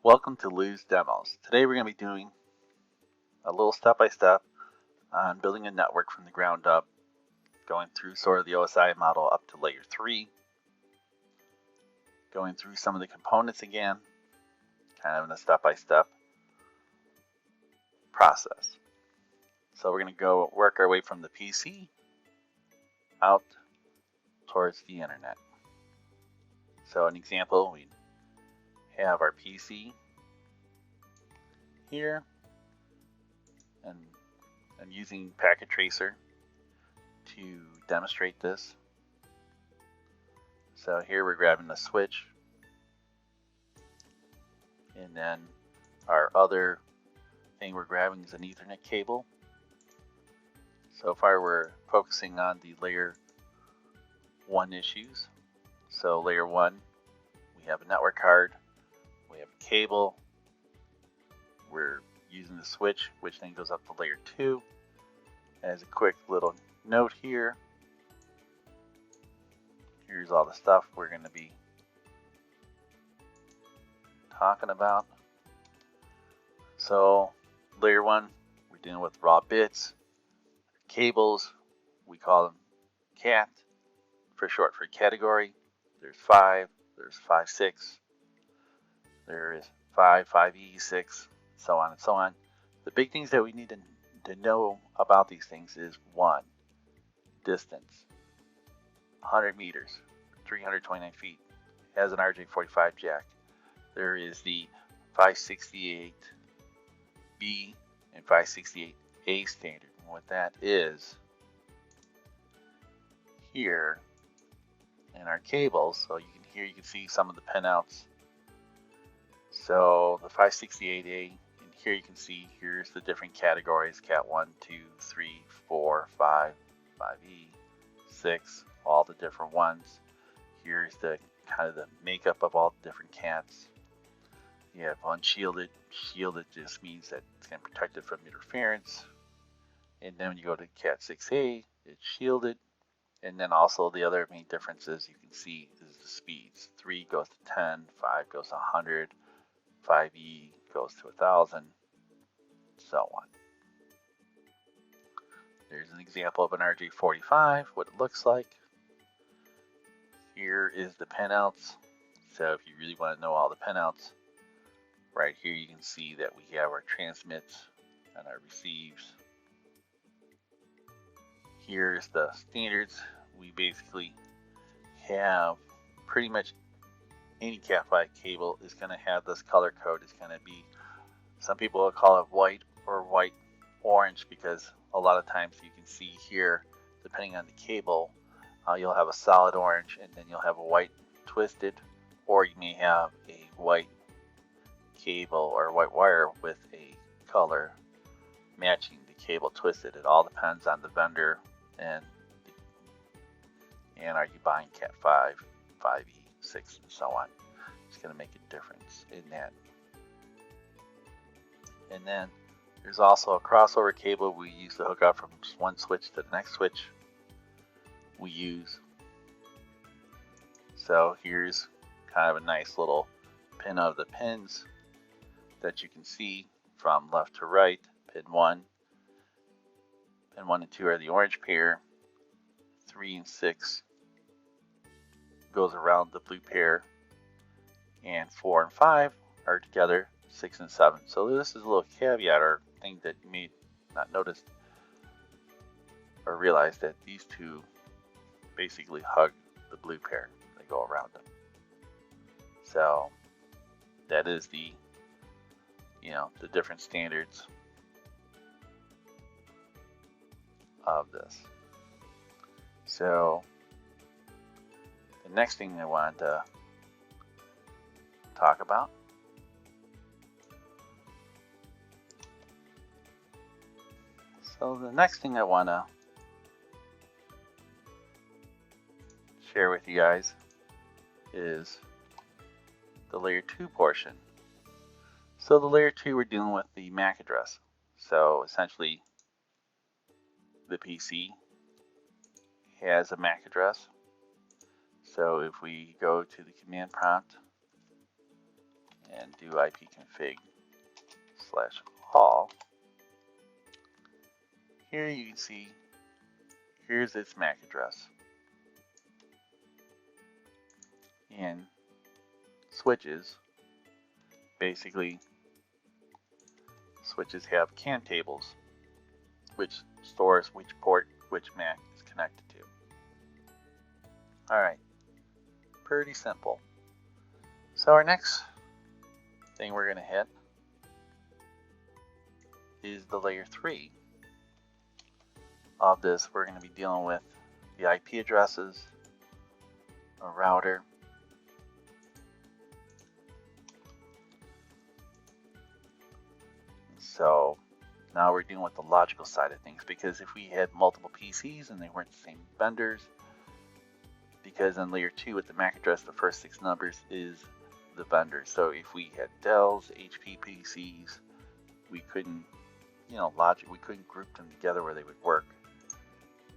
Welcome to Lou's Demos. Today we're going to be doing a little step-by-step on building a network from the ground up, going through sort of the OSI model up to layer 3, going through some of the components again, kind of in a step-by-step process. So we're going to go work our way from the PC out towards the internet. So an example, we have our PC here, and I'm using Packet Tracer to demonstrate this. So here we're grabbing the switch, and then our other thing we're grabbing is an Ethernet cable. So far we're focusing on the layer 1 issues. So layer 1, we have a network card, we have a cable, we're using the switch, which then goes up to layer 2. As a quick little note here, here's all the stuff we're going to be talking about. So layer 1, we're dealing with raw bits. Cables, we call them CAT for short for category. There's 5, there's 5.6, there is 5, 5E, 6, so on and so on. The big things that we need to know about these things is 1, distance, 100 meters, 329 feet, has an RJ45 jack. There is the 568B and 568A standard. And what that is, here in our cables, so you can see some of the pinouts. So the 568A, and here you can see here's the different categories: Cat 1, 2, 3, 4, 5, 5E, 6, all the different ones. Here's the kind of the makeup of all the different cats. You have unshielded. Shielded just means that it's going to protect it from interference. And then when you go to Cat 6A, it's shielded. And then also the other main differences you can see is the speeds. 3 goes to 10, 5 goes to 100, 5E goes to 1,000, so on. There's an example of an RJ45, what it looks like. Here is the pinouts. So if you really want to know all the pinouts, right here you can see that we have our transmits and our receives. Here's the standards. We basically have pretty much any Cat5 cable is going to have this color code. It's going to be, some people will call it white or white orange, because a lot of times you can see here, depending on the cable, you'll have a solid orange and then you'll have a white twisted, or you may have a white cable or white wire with a color matching the cable twisted. It all depends on the vendor and are you buying Cat 5, 5E, 6, and so on. It's going to make a difference in that. And then there's also a crossover cable we use to hook up from one switch to the next switch we use. So here's kind of a nice little pin of the pins that you can see from left to right. Pin 1 and 2 are the orange pair. 3 and 6 goes around the blue pair, and 4 and 5 are together, 6 and 7. So this is a little caveat or thing that you may not notice or realize, that these two basically hug the blue pair. They go around them. So that is the different standards of this. So the next thing I wanted to talk about share with you guys is the layer 2 portion. So the layer 2, we're dealing with the MAC address. So essentially the PC has a MAC address. So if we go to the command prompt and do ipconfig/all. Here you can see, here's its MAC address. And switches, basically, switches have CAN tables, which stores which port which MAC is connected to. Alright, pretty simple. So our next thing we're going to hit is the layer 3 of this. We're going to be dealing with the IP addresses, a router, so now we're dealing with the logical side of things, because if we had multiple PCs and they weren't the same vendors, because in layer 2 with the MAC address, the first 6 numbers is the vendor. So if we had Dell's, HP PCs, we couldn't, we couldn't group them together where they would work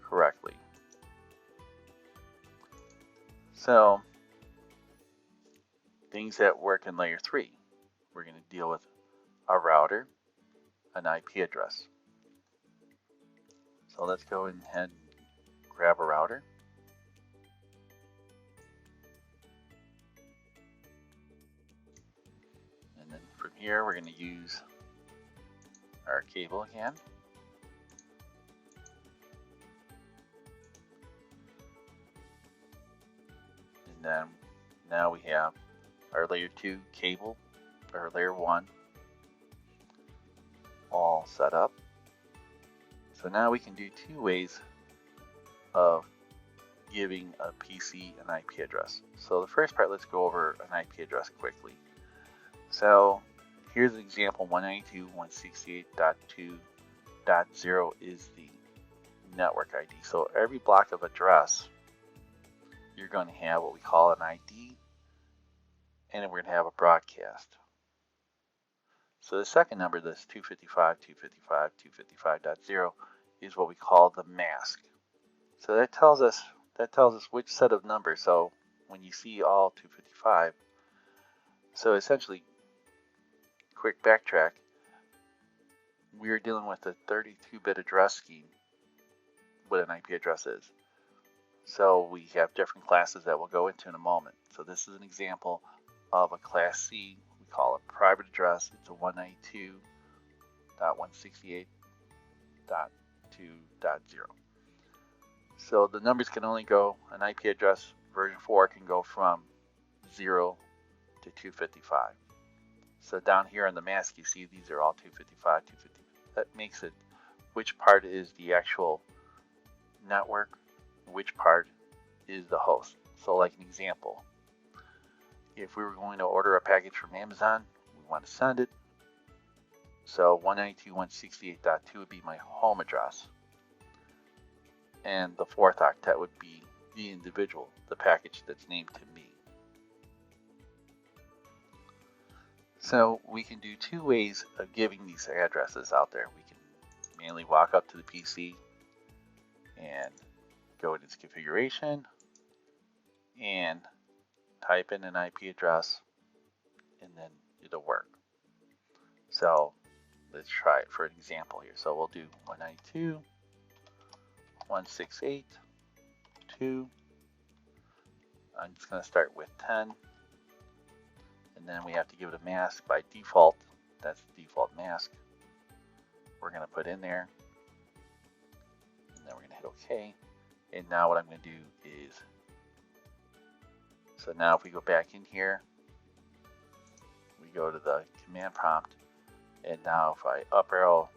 correctly. So things that work in layer 3, we're going to deal with a router, an IP address. So let's go ahead and grab a router. And then from here, we're going to use our cable again. And then now we have our layer 2 cable, or layer 1, all set up. So now we can do 2 ways of giving a PC an IP address. So the first part, let's go over an IP address quickly. So here's an example, 192.168.2.0 is the network ID. So every block of address, you're going to have what we call an ID, and then we're going to have a broadcast. So the second number, this 255.255.255.0, is what we call the mask. So that tells us which set of numbers. So when you see all 255, so essentially, quick backtrack, we're dealing with a 32-bit address scheme, what an IP address is. So we have different classes that we'll go into in a moment. So this is an example of a class C. We call it private address. It's a 192.168.2.0. So the numbers can only go, an IP address version 4 can go from 0 to 255. So down here on the mask, you see these are all 255, 250. That makes it which part is the actual network, which part is the host. So like an example, if we were going to order a package from Amazon, we want to send it. So 192.168.2 would be my home address. And the 4th octet would be the individual, the package that's named to me. So we can do 2 ways of giving these addresses out there. We can manually walk up to the PC and go into its configuration and type in an IP address, and then it'll work. So let's try it for an example here. So we'll do 192.168.2. I'm just going to start with 10. And then we have to give it a mask by default. That's the default mask. We're going to put in there. And then we're going to hit OK. And now what I'm going to do is, so now if we go back in here, we go to the command prompt. And now if I up arrow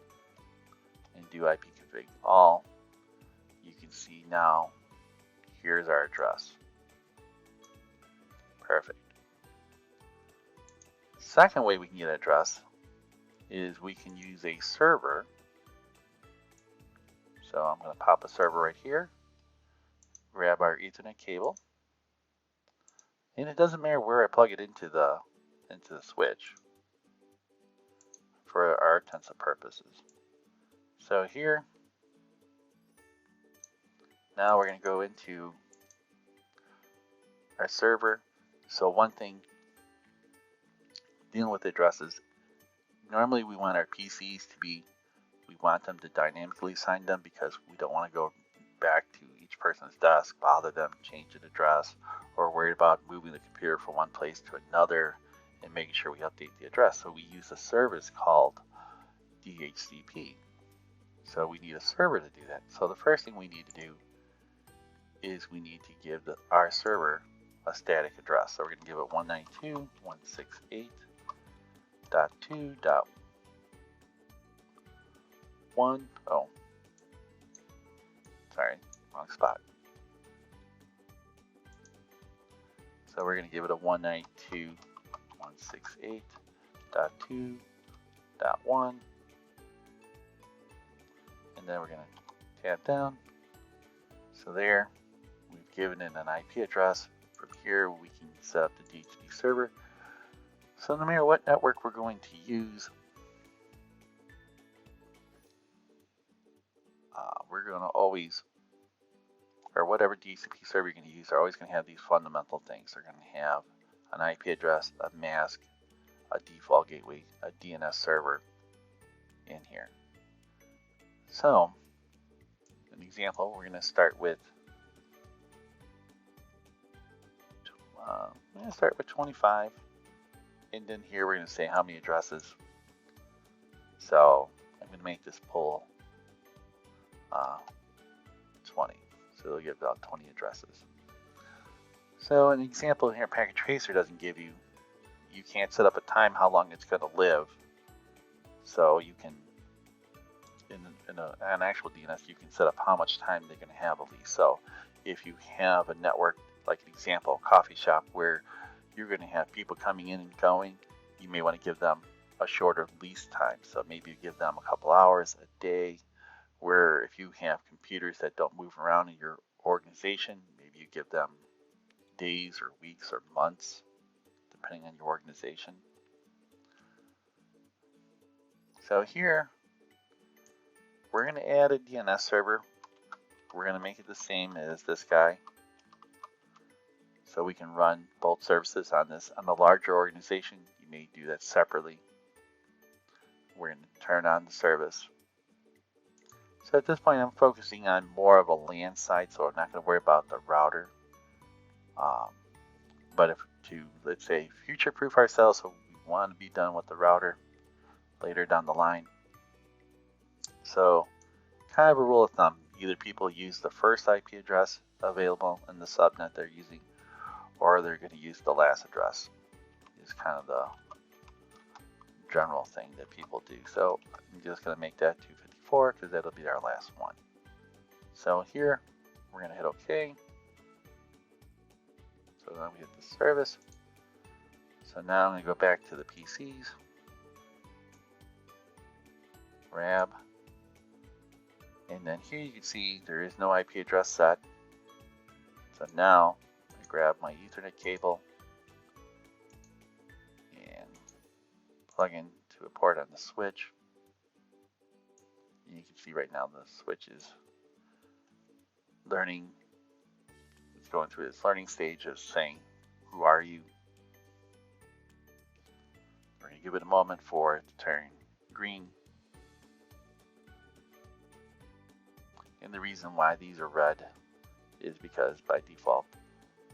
and do ipconfig all, you can see now here's our address. Perfect. Second way we can get an address is we can use a server. So I'm going to pop a server right here, grab our Ethernet cable, and it doesn't matter where I plug it into the switch for our intents and purposes. So here, now we're going to go into our server. So one thing dealing with addresses, normally we want our PCs to be, we want them to dynamically assign them because we don't want to go back to each person's desk, bother them, change an address, or worried about moving the computer from one place to another and making sure we update the address. So we use a service called DHCP. So we need a server to do that. So the first thing we need to do is we need to give our server a static address. So we're going to give it 192.168.2.1. Oh, sorry, wrong spot. So we're going to give it a 192.168.2.1. And then we're going to tab down. So there, we've given it an IP address. From here, we can set up the DHCP server. So no matter what network we're going to use, we're going to always, or whatever DHCP server you're going to use, they're always going to have these fundamental things. They're going to have an IP address, a mask, a default gateway, a DNS server in here. So, an example, we're going to start with 25, and then here we're going to say how many addresses. So I'm going to make this poll 20, so it'll give about 20 addresses. So an example here, Packet Tracer doesn't give you, you can't set up a time how long it's going to live. So you can, in an actual DNS, you can set up how much time they're going to have at least. So if you have a network, like an example, a coffee shop where you're going to have people coming in and going, you may want to give them a shorter lease time. So maybe you give them a couple hours, a day, where if you have computers that don't move around in your organization, maybe you give them days or weeks or months, depending on your organization. So here, we're going to add a DNS server. We're going to make it the same as this guy, so we can run both services on this. On the larger organization, you may do that separately. We're going to turn on the service. So at this point, I'm focusing on more of a LAN site, so I'm not going to worry about the router. But if to, let's say, future-proof ourselves, so we want to be done with the router later down the line. So kind of a rule of thumb, either people use the first IP address available in the subnet they're using, or they're going to use the last address. Is kind of the general thing that people do. So I'm just going to make that 254 because that'll be our last one. So here we're going to hit OK. So then we hit the service. So now I'm going to go back to the PCs, grab, and then here you can see there is no IP address set. So now I grab my Ethernet cable and plug into a port on the switch. And you can see right now the switch is learning. It's going through this learning stage of saying, who are you? We're going to give it a moment for it to turn green. And the reason why these are red is because by default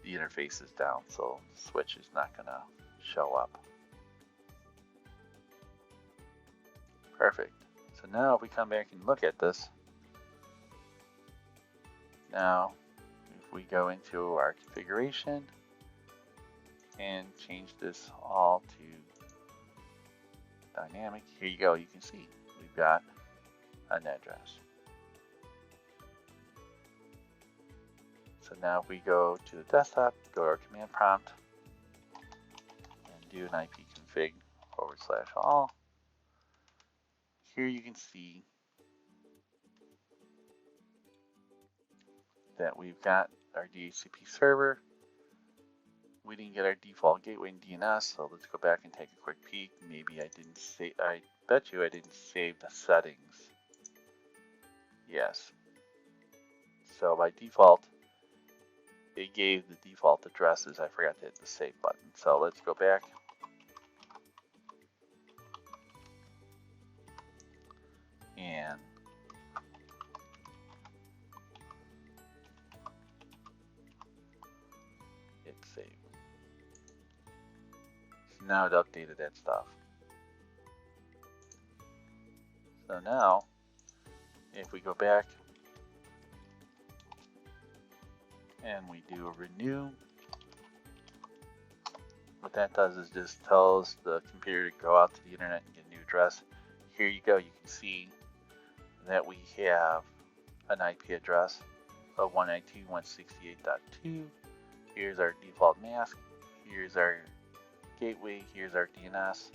the interface is down, so the switch is not going to show up. Perfect. So now if we come back and look at this, now if we go into our configuration and change this all to dynamic, here you go, you can see we've got an address. So now if we go to the desktop, go to our command prompt and do an ipconfig /all. Here you can see that we've got our DHCP server. We didn't get our default gateway and DNS, so let's go back and take a quick peek. Maybe I didn't save, I bet you I didn't save the settings. Yes. So by default, it gave the default addresses. I forgot to hit the save button. So let's go back. and hit save. So now it updated that stuff. So now, if we go back and we do a renew, what that does is just tells the computer to go out to the internet and get a new address. Here you go, you can see that we have an IP address of 192.168.2. Here's our default mask, here's our gateway, here's our DNS.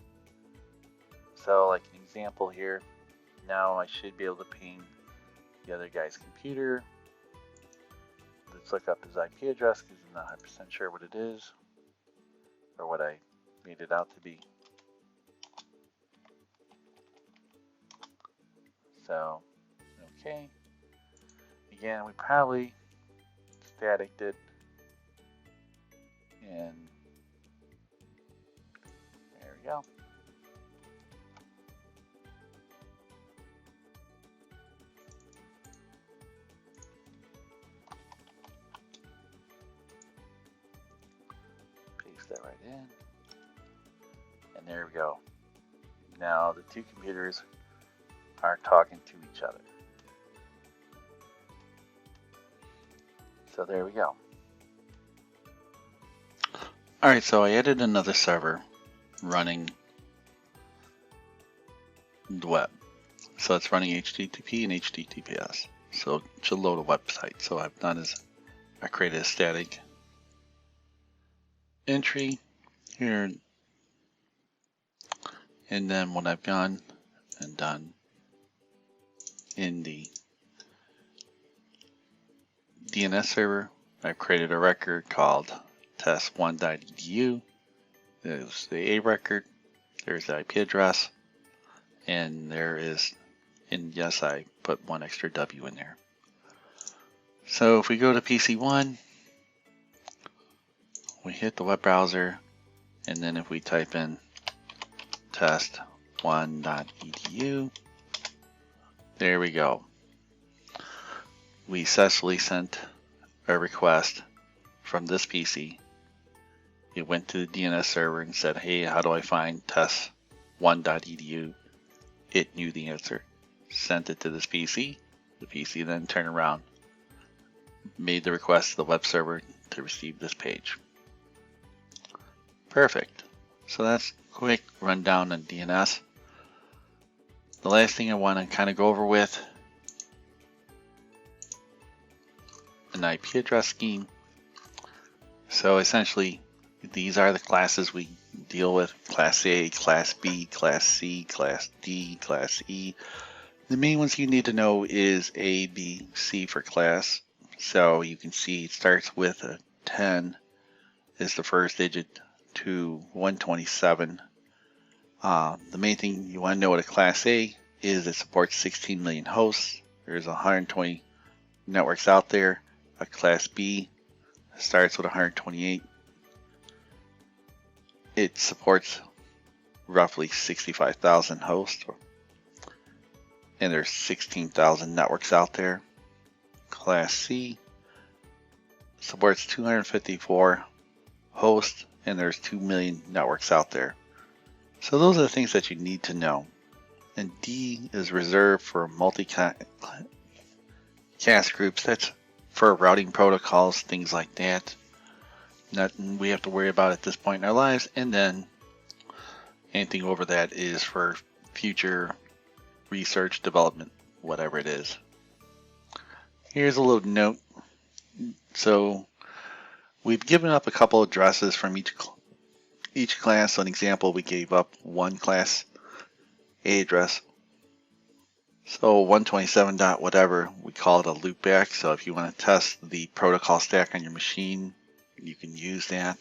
So like an example here, now I should be able to ping the other guy's computer. Let's look up his IP address because I'm not 100% sure what it is or what I made it out to be. So, okay. Again, we probably staticked it, and there we go. Paste that right in, and there we go. Now the two computers are talking to each other. So there we go. Alright, so I added another server running the web. So it's running HTTP and HTTPS. So it should load a website. So what I've done is I created a static entry here. And then what I've gone and done in the DNS server, I've created a record called test1.edu. There's the A record, there's the IP address, and there is, and yes, I put one extra W in there. So if we go to PC1, we hit the web browser, and then if we type in test1.edu, there we go. We successfully sent a request from this PC. It went to the DNS server and said, hey, how do I find test1.edu? It knew the answer. Sent it to this PC. The PC then turned around, made the request to the web server to receive this page. Perfect. So that's a quick rundown on DNS. The last thing I want to kind of go over with an IP address scheme. So essentially, these are the classes we deal with: Class A, Class B, Class C, Class D, Class E. The main ones you need to know is A, B, C for class. So you can see it starts with a 10 is the first digit to 127. The main thing you want to know what a Class A is, it supports 16 million hosts. There's 120 networks out there. A Class B starts with 128. It supports roughly 65,000 hosts, and there's 16,000 networks out there. Class C supports 254 hosts, and there's 2 million networks out there. So those are the things that you need to know. And D is reserved for multicast groups. That's for routing protocols, things like that. Nothing we have to worry about at this point in our lives. And then anything over that is for future research, development, whatever it is. Here's a little note. So we've given up a couple addresses from each class. So an example, we gave up one Class A address. So 127 dot whatever, we call it a loopback. So if you want to test the protocol stack on your machine, you can use that.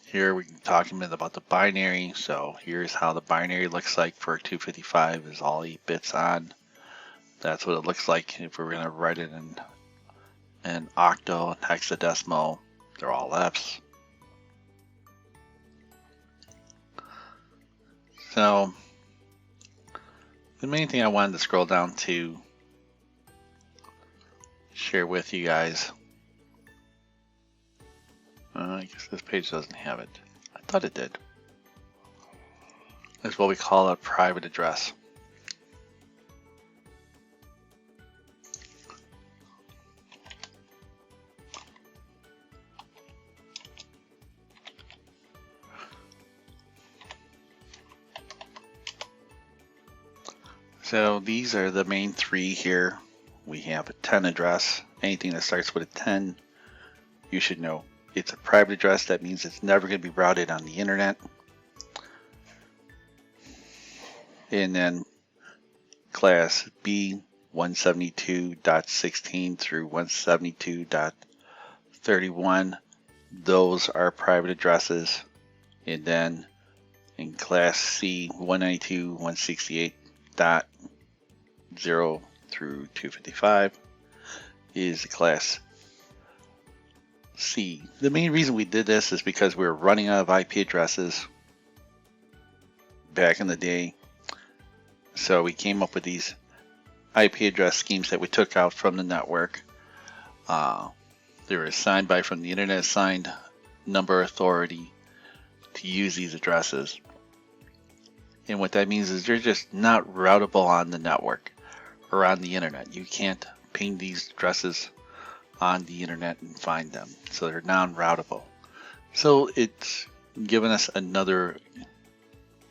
Here we're talking about the binary. So here's how the binary looks like for 255 is all 8 bits on. That's what it looks like if we're going to write it in octal, hexadecimal. They're all F's. So The main thing I wanted to scroll down to share with you guys, I guess this page doesn't have it. I thought it did. Is what we call a private address. So these are the main three here. We have a 10 address. Anything that starts with a 10, you should know it's a private address. That means it's never going to be routed on the internet. And then class B, 172.16 through 172.31, those are private addresses. And then in class C, 192.168.0 through 255 is class C. The main reason we did this is because we were running out of IP addresses back in the day. So we came up with these IP address schemes that we took out from the network. They were assigned from the Internet Assigned Number Authority to use these addresses. And what that means is they're just not routable on the network or on the internet. You can't ping these addresses on the internet and find them. So they're non-routable. So it's given us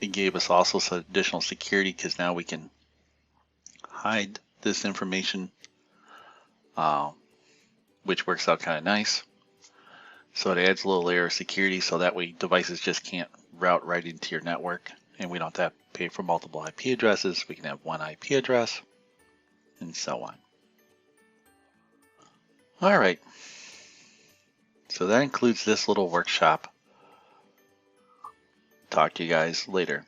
it gave us also some additional security, because now we can hide this information, which works out kind of nice. So it adds a little layer of security, so that way devices just can't route right into your network, and we don't have to pay for multiple IP addresses. We can have one IP address, and so on. All right. So that includes this little workshop. Talk to you guys later.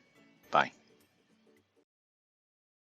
Bye.